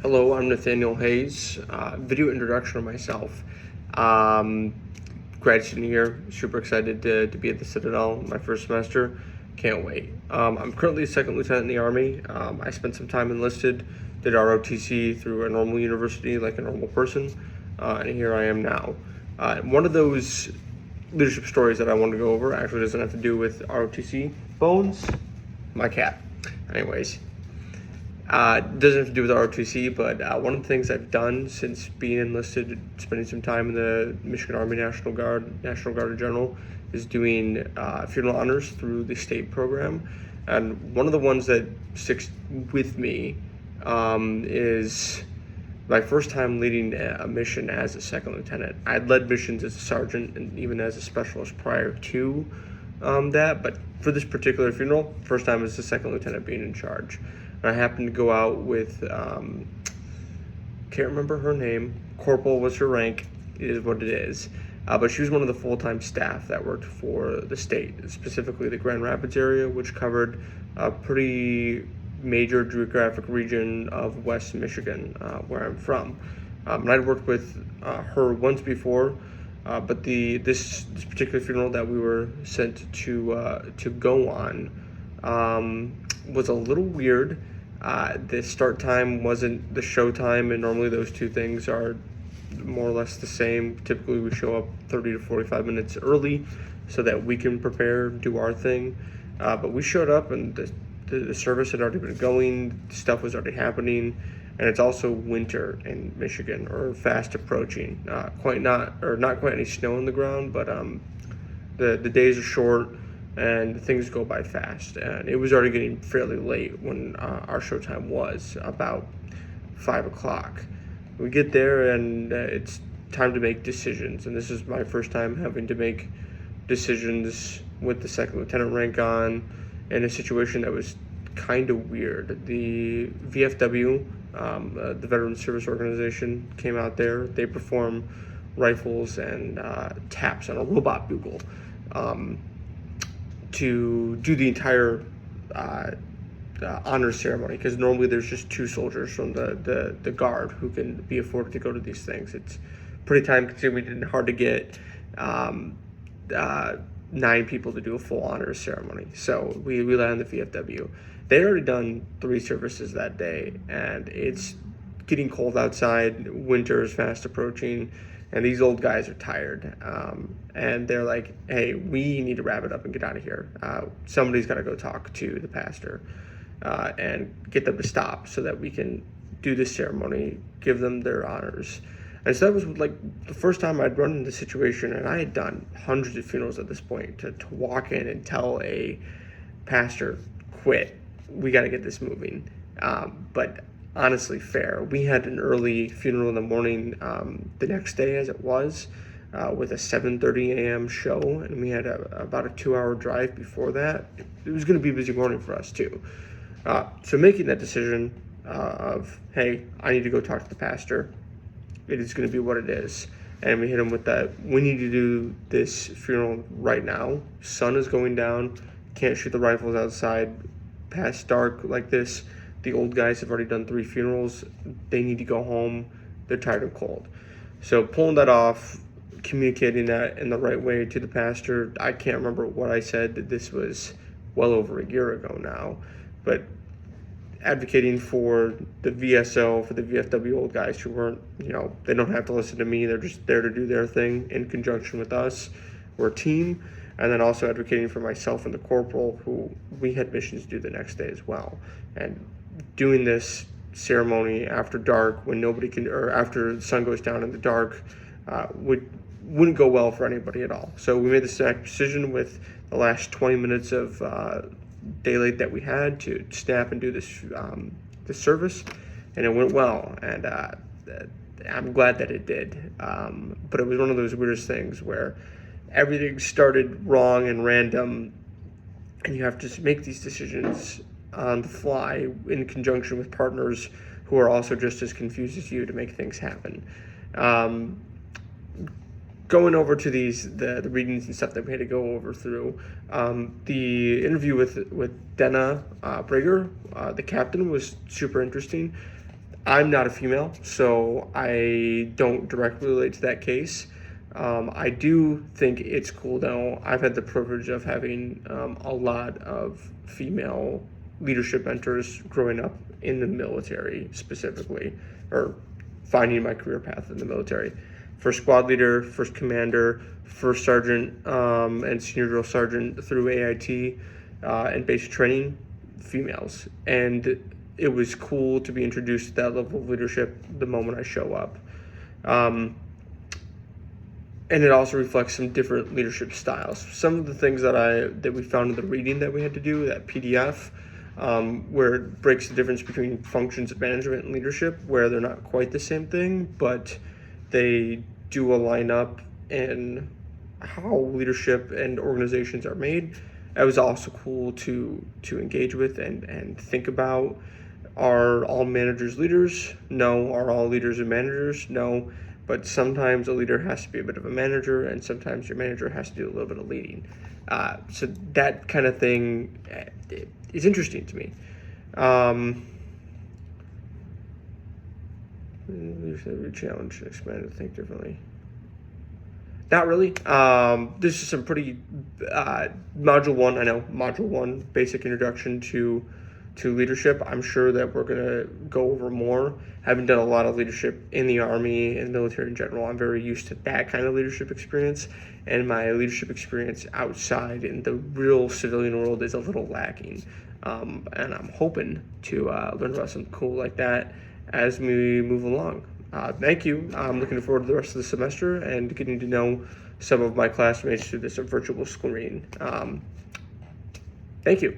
Hello, I'm Nathaniel Hayes. Video introduction of myself. Um, Grad student here. Super excited to be at the Citadel my first semester. Can't wait. I'm currently a second lieutenant in the Army. I spent some time enlisted, did ROTC through a normal university like a normal person, and here I am now. One of those leadership stories that I want to go over actually doesn't have to do with ROTC. Bones, my cat. Anyways, doesn't have to do with ROTC, but one of the things I've done since being enlisted, spending some time in the Michigan Army National Guard in general, is doing funeral honors through the state program. And one of the ones that sticks with me is my first time leading a mission as a second lieutenant. I'd led missions as a sergeant and even as a specialist prior to that, but for this particular funeral, first time as a second lieutenant being in charge. And I happened to go out with, can't remember her name, Corporal was her rank, is what it is. But she was one of the full-time staff that worked for the state, specifically the Grand Rapids area, which covered a pretty major geographic region of West Michigan, where I'm from. And I'd worked with her once before, but this particular funeral that we were sent to go on was a little weird. The start time wasn't the show time, and normally those two things are more or less the same. Typically, we show up 30 to 45 minutes early so that we can prepare, do our thing. But we showed up, and the service had already been going, stuff was already happening, and it's also winter in Michigan, or fast approaching. Not quite any snow on the ground, but the days are short and things go by fast. And it was already getting fairly late when our showtime was about 5 o'clock. We get there and it's time to make decisions. And this is my first time having to make decisions with the second lieutenant rank on in a situation that was kind of weird. The VFW, the Veteran Service Organization, came out there. They perform rifles and taps on a robot bugle to do the entire honor ceremony, because normally there's just two soldiers from the guard who can be afforded to go to these things. It's pretty time consuming and hard to get 9 people to do a full honors ceremony. So we rely on the VFW. They'd already done 3 services that day, and it's getting cold outside. Winter is fast approaching, and these old guys are tired. And they're like, hey, we need to wrap it up and get out of here. Somebody's got to go talk to the pastor and get them to stop so that we can do this ceremony, give them their honors. And so that was like the first time I'd run into the situation, and I had done hundreds of funerals at this point. To walk in and tell a pastor, quit, we got to get this moving. But honestly fair. We had an early funeral in the morning the next day, as it was, with a 7:30 a.m. show, and we had about a 2-hour drive before that. It was going to be a busy morning for us too. So making that decision of, hey, I need to go talk to the pastor, it is going to be what it is. And we hit him with that, we need to do this funeral right now. Sun is going down, can't shoot the rifles outside past dark like this. The old guys have already done 3 funerals. They need to go home. They're tired and cold. So pulling that off, communicating that in the right way to the pastor. I can't remember what I said. This was well over a year ago now. But advocating for the VSO, for the VFW old guys who weren't, they don't have to listen to me. They're just there to do their thing in conjunction with us. We're a team. And then also advocating for myself and the corporal, who we had missions to do the next day as well. And doing this ceremony after dark, when nobody can, or after the sun goes down in the dark, wouldn't go well for anybody at all. So we made this decision with the last 20 minutes of daylight that we had to snap and do this service, and it went well. And I'm glad that it did. But it was one of those weirdest things where everything started wrong and random, and you have to make these decisions on the fly in conjunction with partners who are also just as confused as you to make things happen. Going over to the readings and stuff that we had to go over through, the interview with Denna Brigger, the captain, was super interesting. I'm not a female, so I don't directly relate to that case. I do think it's cool though. I've had the privilege of having a lot of female leadership mentors growing up in the military specifically, or finding my career path in the military. First squad leader, first commander, first sergeant, and senior drill sergeant through AIT and basic training, females. And it was cool to be introduced to that level of leadership the moment I show up. And it also reflects some different leadership styles. Some of the things that we found in the reading that we had to do, that PDF, where it breaks the difference between functions of management and leadership, where they're not quite the same thing, but they do align up in how leadership and organizations are made. It was also cool to engage with and think about. Are all managers leaders? No. Are all leaders and managers? No. But sometimes a leader has to be a bit of a manager, and sometimes your manager has to do a little bit of leading. So that kind of thing is interesting to me. Leadership challenge, expand to think differently. Not really. This is some pretty module one, basic introduction to leadership. I'm sure that we're gonna go over more. Having done a lot of leadership in the Army and military in general, I'm very used to that kind of leadership experience, and my leadership experience outside in the real civilian world is a little lacking. And I'm hoping to learn about something cool like that as we move along. Thank you. I'm looking forward to the rest of the semester and getting to know some of my classmates through this virtual screen. Thank you.